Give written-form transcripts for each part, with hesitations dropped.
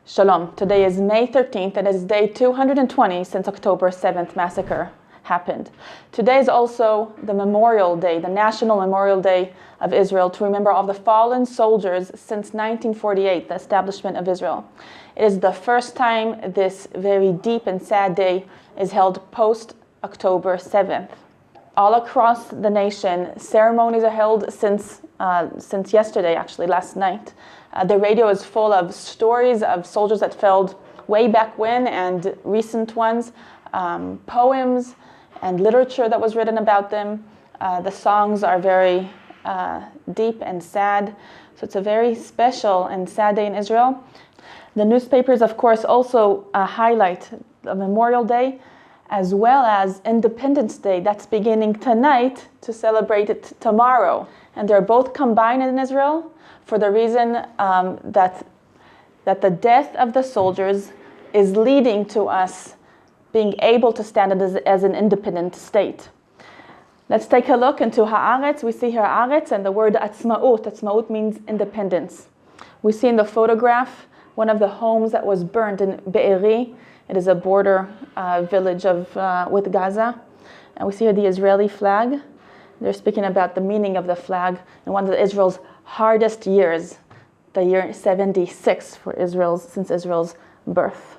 Shalom. Today is May 13th and it is day 220 since October 7th massacre happened. Today is also the Memorial Day, the National Memorial Day of Israel, to remember all the fallen soldiers since 1948, the establishment of Israel. It is the first time this very deep and sad day is held post-October 7th. All across the nation, ceremonies are held since yesterday, actually, last night. The radio is full of stories of soldiers that fell way back when and recent ones, poems and literature that was written about them. The songs are very deep and sad, so it's a very special and sad day in Israel. The newspapers, of course, also highlight the Memorial Day as well as Independence Day. That's beginning tonight to celebrate it tomorrow. And they're both combined in Israel for the reason that the death of the soldiers is leading to us being able to stand as an independent state. Let's take a look into Haaretz. We see here Haaretz and the word Atzmaut. Atzmaut means independence. We see in the photograph one of the homes that was burned in Bereaved. It is a border village with Gaza. And we see here the Israeli flag. They're speaking about the meaning of the flag in one of Israel's hardest years, the year 76 for since Israel's birth.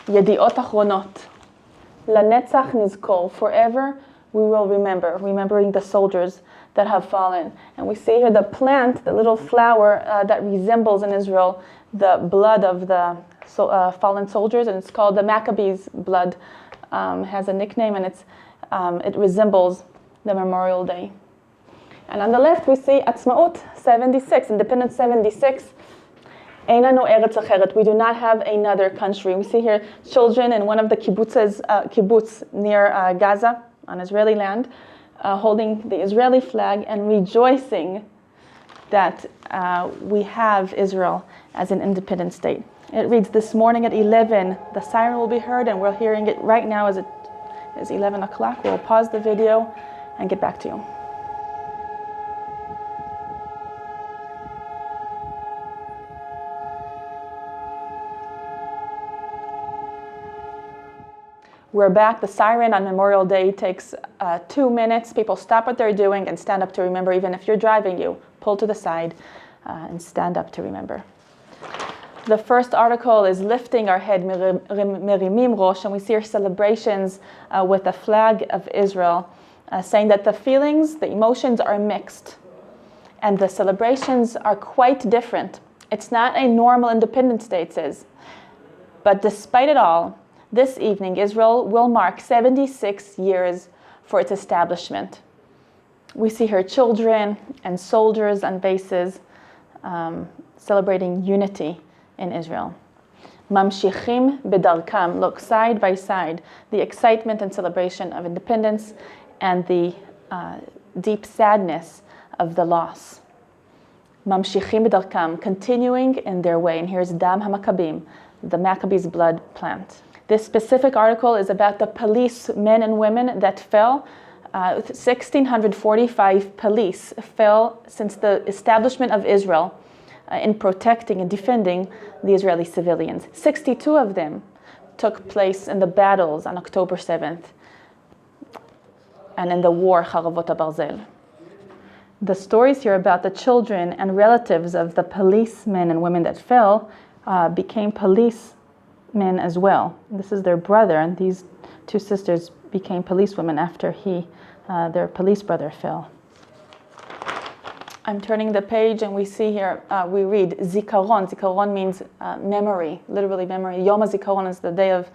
Yediot Achronot. Lanetzach nizkor. Forever we will remember, remembering the soldiers that have fallen. And we see here the plant, the little flower that resembles in Israel the blood of the fallen soldiers, and it's called the Maccabees blood. Has a nickname, and it resembles the Memorial Day. And on the left we see Atzmaut 76, Independence 76. Einanu eretz acheret. We do not have another country. We see here children in one of the kibbutz near Gaza, on Israeli land, holding the Israeli flag and rejoicing that we have Israel as an independent state. It reads, this morning at 11, the siren will be heard, and we're hearing it right now as it is 11 o'clock. We'll pause the video and get back to you. We're back. The siren on Memorial Day takes 2 minutes. People stop what they're doing and stand up to remember. Even if you're driving, you pull to the side and stand up to remember. The first article is lifting our head, merimim rosh, and we see our celebrations with the flag of Israel, saying that the feelings, the emotions are mixed, and the celebrations are quite different. It's not a normal Independence Day, it says. But despite it all, this evening, Israel will mark 76 years for its establishment. We see here children and soldiers on bases celebrating unity in Israel. Mamshichim bedarkam, look side by side, the excitement and celebration of independence and the deep sadness of the loss. Mamshichim bedarkam, continuing in their way. And here's Dam HaMaccabim, the Maccabees blood plant. This specific article is about the police men and women that fell. 1,645 police fell since the establishment of Israel in protecting and defending the Israeli civilians. 62 of them took place in the battles on October 7th and in the war Haravot HaBarzel. The stories here about the children and relatives of the policemen and women that fell became policemen as well. This is their brother, and these two sisters became policewomen after their police brother fell. I'm turning the page and we see here, we read Zikaron. Zikaron means memory, literally memory. Yom HaZikaron is the day of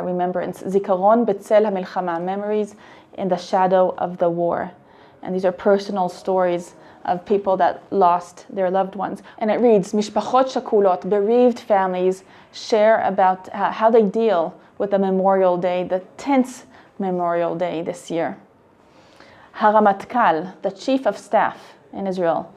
remembrance. Zikaron betzel hamilchama, memories in the shadow of the war. And these are personal stories of people that lost their loved ones. And it reads, Mishpachot shakulot, bereaved families share about how they deal with the Memorial Day, the 10th Memorial Day this year. Haramatkal, the chief of staff in Israel,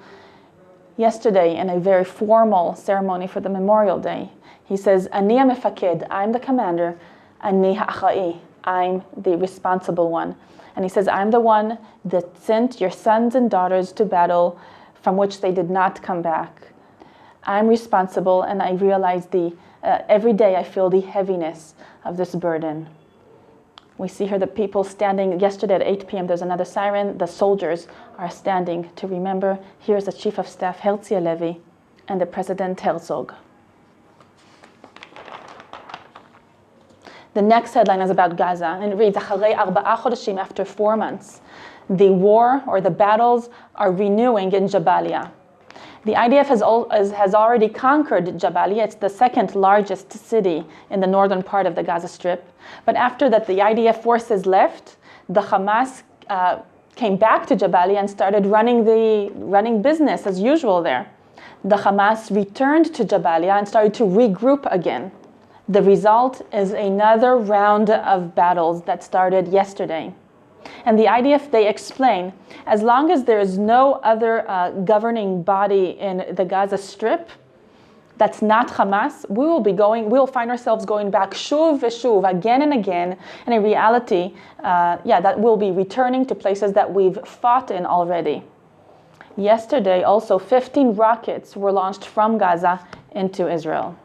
yesterday in a very formal ceremony for the Memorial Day, he says, Ani ha'mefaked, I'm the commander, Ani ha'achai, I'm the responsible one. And he says, I'm the one that sent your sons and daughters to battle from which they did not come back. I'm responsible, and I realize every day I feel the heaviness of this burden. We see here the people standing. Yesterday at 8 p.m. there's another siren. The soldiers are standing to remember. Here's the Chief of Staff, Herzi Halevi, and the President Herzog. The next headline is about Gaza, and it reads, "Acharei 4 חודשים," after 4 months, the war or the battles are renewing in Jabalia. The IDF has already conquered Jabalia. It's the second largest city in the northern part of the Gaza Strip. But after that, the IDF forces left. The Hamas came back to Jabalia and started running business as usual there. The Hamas returned to Jabalia and started to regroup again. The result is another round of battles that started yesterday. And the IDF, they explain, as long as there is no other governing body in the Gaza Strip that's not Hamas, we'll find ourselves going back shuv v'shuv, again and again, and in reality, that we'll be returning to places that we've fought in already. Yesterday, also, 15 rockets were launched from Gaza into Israel.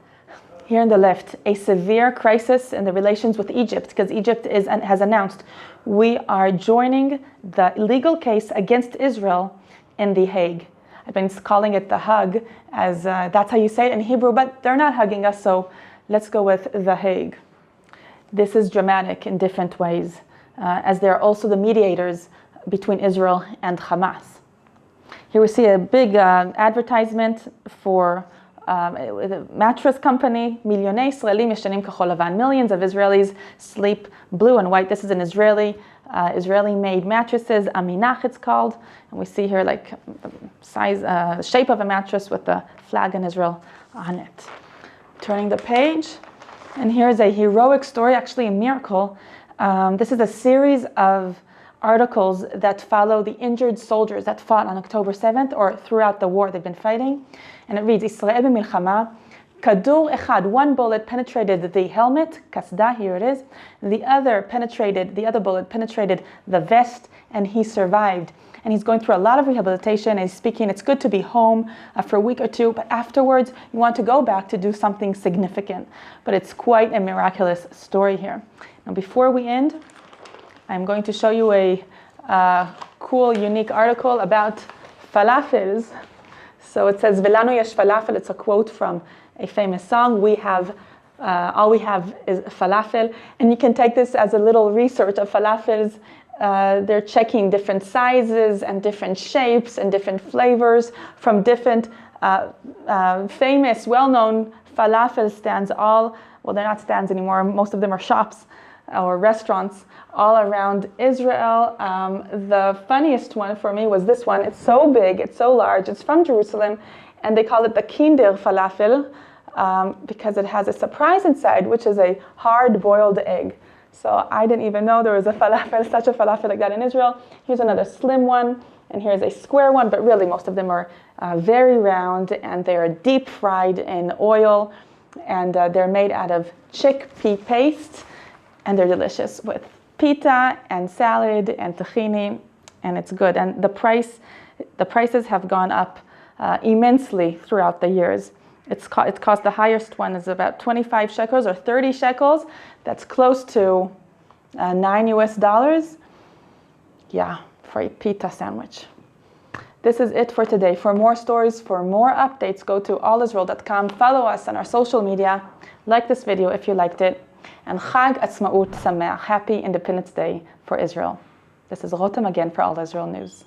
Here on the left, a severe crisis in the relations with Egypt, because Egypt has announced we are joining the legal case against Israel in The Hague. I've been calling it the hug, as that's how you say it in Hebrew, but they're not hugging us, so let's go with The Hague. This is dramatic in different ways, as they're also the mediators between Israel and Hamas. Here we see a big advertisement for a mattress company, מיליוני ישראלים ישנים כחול לבן. Millions of Israelis sleep blue and white. This is an Israeli-made mattresses, Aminach it's called. And we see here like the shape of a mattress with the flag in Israel on it. Turning the page, and here's a heroic story, actually a miracle. This is a series of articles that follow the injured soldiers that fought on October 7th or throughout the war they've been fighting. And it reads, Israel b'milchama, kadur echad, one bullet penetrated the helmet, kasda, here it is. The other bullet penetrated the vest, and he survived. And he's going through a lot of rehabilitation, and he's speaking, it's good to be home for a week or two, but afterwards you want to go back to do something significant. But it's quite a miraculous story here. Now before we end, I'm going to show you a cool, unique article about falafels. So it says, Velanu yesh falafel. It's a quote from a famous song. All we have is falafel. And you can take this as a little research of falafels. They're checking different sizes and different shapes and different flavors from different famous, well-known falafel stands. They're not stands anymore. Most of them are shops or restaurants all around Israel. The funniest one for me was this one. It's so big, it's so large, it's from Jerusalem, and they call it the Kinder falafel because it has a surprise inside, which is a hard-boiled egg. So I didn't even know there was such a falafel like that in Israel. Here's another slim one, and here's a square one, but really most of them are very round, and they're deep fried in oil, and they're made out of chickpea paste, and they're delicious with pita and salad and tahini, and it's good. And the prices have gone up immensely throughout the years. It's cost, the highest one is about 25 shekels or 30 shekels. That's close to $9 US. Yeah, for a pita sandwich. This is it for today. For more stories, for more updates, go to allisrael.com. Follow us on our social media. Like this video if you liked it. And Chag Atzmaut Sameach, Happy Independence Day for Israel. This is Rotem Magen for All Israel News.